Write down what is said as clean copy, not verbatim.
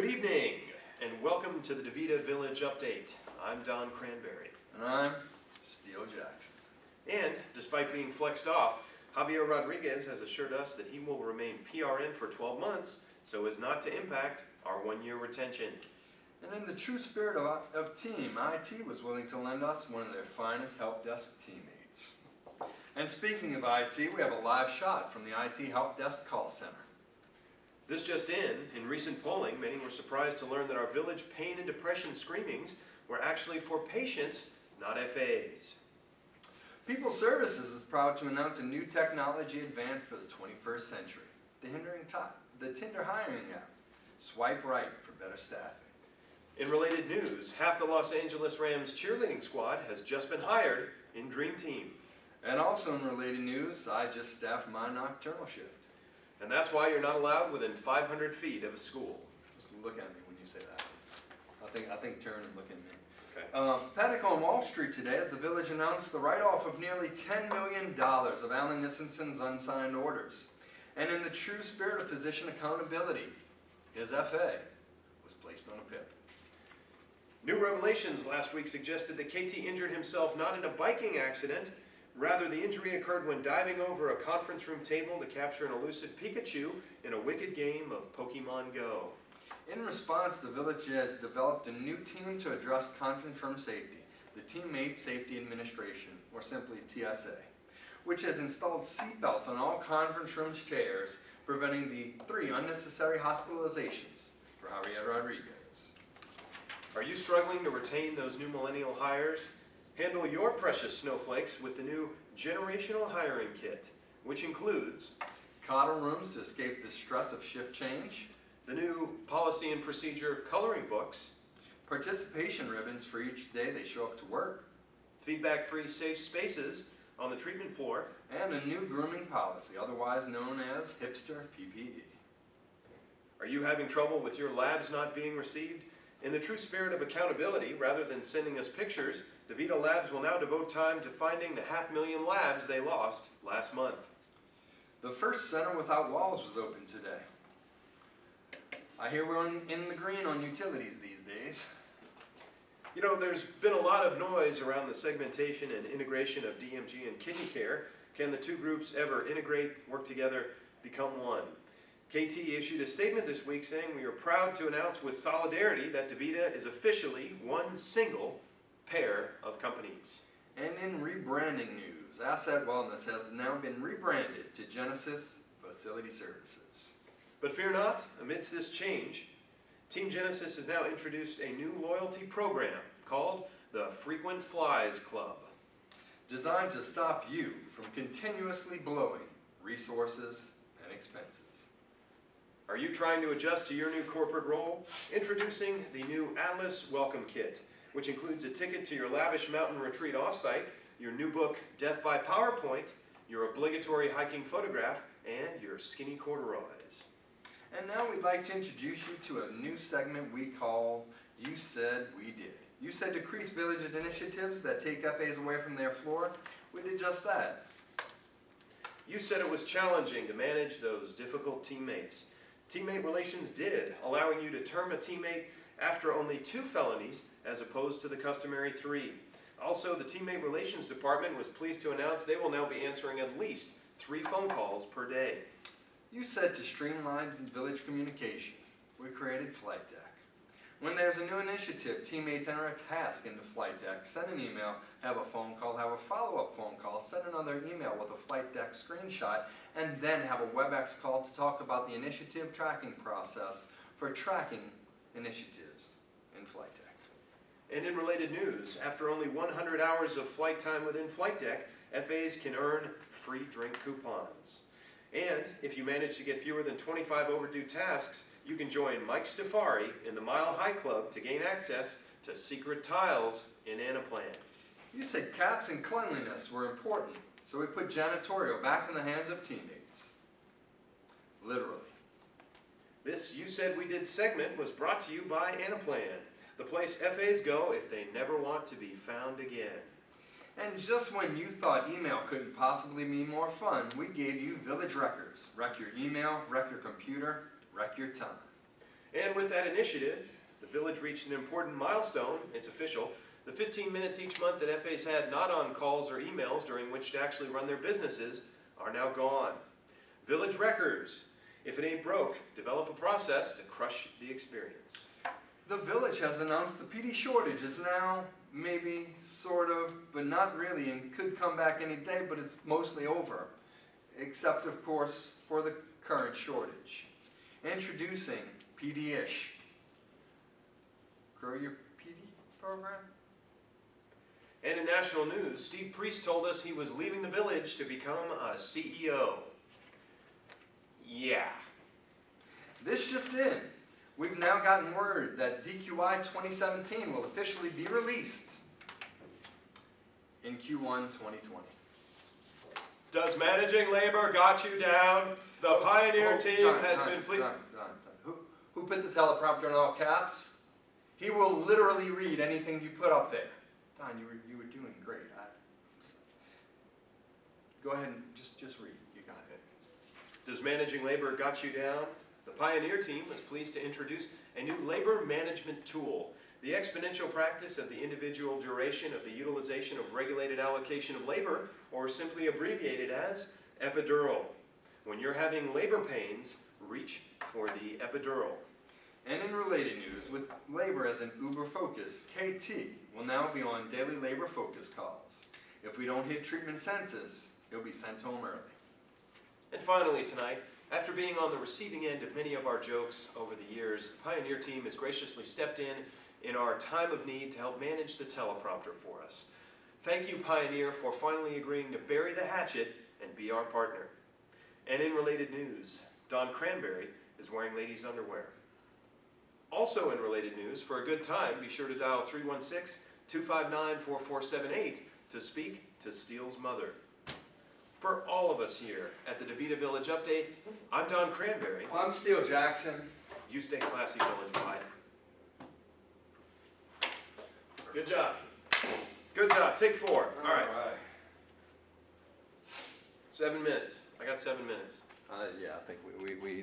Good evening, and welcome to the DeVita Village Update. I'm Don Cranberry. And I'm Steele Jackson. And, despite being flexed off, Javier Rodriguez has assured us that he will remain PRN for 12 months so as not to impact our one-year retention. And in the true spirit of team, IT was willing to lend us one of their finest help desk teammates. And speaking of IT, we have a live shot from the IT help desk call center. This just in recent polling, many were surprised to learn that our village pain and depression screenings were actually for patients, not FAs. People Services is proud to announce a new technology advance for the 21st century, the Tinder hiring app. Swipe right for better staffing. In related news, half the Los Angeles Rams cheerleading squad has just been hired in Dream Team. And also in related news, I just staffed my nocturnal shift. And that's why you're not allowed within 500 feet of a school. Just look at me when you say that. I think turn and look at me. Okay. Panic on Wall Street today as the village announced the write-off of nearly $10 million of Alan Nissensen's unsigned orders. And in the true spirit of physician accountability, his FA was placed on a PIP. New revelations last week suggested that KT injured himself not in a biking accident. Rather, the injury occurred when diving over a conference room table to capture an elusive Pikachu in a wicked game of Pokemon Go. In response, the village has developed a new team to address conference room safety, the Teammate Safety Administration, or simply TSA, which has installed seatbelts on all conference room chairs, preventing the 3 unnecessary hospitalizations for Javier Rodriguez. Are you struggling to retain those new millennial hires? Handle your precious snowflakes with the new Generational Hiring Kit, which includes Coddle rooms to escape the stress of shift change, the new Policy and Procedure coloring books, participation ribbons for each day they show up to work, feedback-free safe spaces on the treatment floor, and a new grooming policy, otherwise known as hipster PPE. Are you having trouble with your labs not being received? In the true spirit of accountability, rather than sending us pictures, DeVita Labs will now devote time to finding the 500,000 labs they lost last month. The first Center Without Walls was opened today. I hear we're in the green on utilities these days. You know, there's been a lot of noise around the segmentation and integration of DMG and kidney care. Can the two groups ever integrate, work together, become one? KT issued a statement this week saying we are proud to announce with solidarity that DeVita is officially one single pair of companies. And in rebranding news, Asset Wellness has now been rebranded to Genesis Facility Services. But fear not, amidst this change, Team Genesis has now introduced a new loyalty program called the Frequent Flies Club. Designed to stop you from continuously blowing resources and expenses. Are you trying to adjust to your new corporate role? Introducing the new Atlas Welcome Kit, which includes a ticket to your lavish mountain retreat offsite, your new book, Death by PowerPoint, your obligatory hiking photograph, and your skinny corduroys. And now we'd like to introduce you to a new segment we call You Said We Did. You said decrease village initiatives that take FAs away from their floor. We did just that. You said it was challenging to manage those difficult teammates. Teammate relations did, allowing you to term a teammate after only 2 felonies as opposed to the customary 3. Also, the Teammate Relations Department was pleased to announce they will now be answering at least 3 phone calls per day. You said to streamline village communication. We created Flight Deck. When there's a new initiative, teammates enter a task into Flight Deck, send an email, have a phone call, have a follow-up phone call, send another email with a Flight Deck screenshot, and then have a WebEx call to talk about the initiative tracking process for tracking initiatives in Flight Deck. And in related news, after only 100 hours of flight time within Flight Deck, FAs can earn free drink coupons. And if you manage to get fewer than 25 overdue tasks, you can join Mike Stafari in the Mile High Club to gain access to secret tiles in Anaplan. You said caps and cleanliness were important, so we put janitorial back in the hands of teammates. Literally. This You Said We Did segment was brought to you by Anaplan, the place FAs go if they never want to be found again. And just when you thought email couldn't possibly be more fun, we gave you Village Records. Wreck your email, wreck your computer, wreck your time. And with that initiative, the village reached an important milestone. It's official. The 15 minutes each month that FAs had not on calls or emails during which to actually run their businesses are now gone. Village records. If it ain't broke, develop a process to crush the experience. The village has announced the PD shortage is now maybe, sort of, but not really, and could come back any day, but it's mostly over. Except, of course, for the current shortage. Introducing PD-ish. Grow your PD program? And in national news, Steve Priest told us he was leaving the village to become a CEO. Yeah. This just in. We've now gotten word that DQI 2017 will officially be released in Q1 2020. Does managing labor got you down? The Pioneer team has been pleased. Who put the teleprompter in all caps? He will literally read anything you put up there. Don, you were doing great. Go ahead and just read. You got it. Does managing labor got you down? The Pioneer team was pleased to introduce a new labor management tool, the exponential practice of the individual duration of the utilization of regulated allocation of labor, or simply abbreviated as epidural. When you're having labor pains, reach for the epidural. And in related news, with labor as an uber focus, KT will now be on daily labor focus calls. If we don't hit treatment census, he'll be sent home early. And finally tonight, after being on the receiving end of many of our jokes over the years, the Pioneer team has graciously stepped in our time of need to help manage the teleprompter for us. Thank you, Pioneer, for finally agreeing to bury the hatchet and be our partner. And in related news, Don Cranberry is wearing ladies' underwear. Also in related news, for a good time, be sure to dial 316-259-4478 to speak to Steele's mother. For all of us here at the DeVita Village Update, I'm Don Cranberry. Well, I'm Steele Jackson. You stay classy, village-wide. Good job. Good job. Take 4. All right. 7 minutes. I got 7 minutes. Yeah, I think we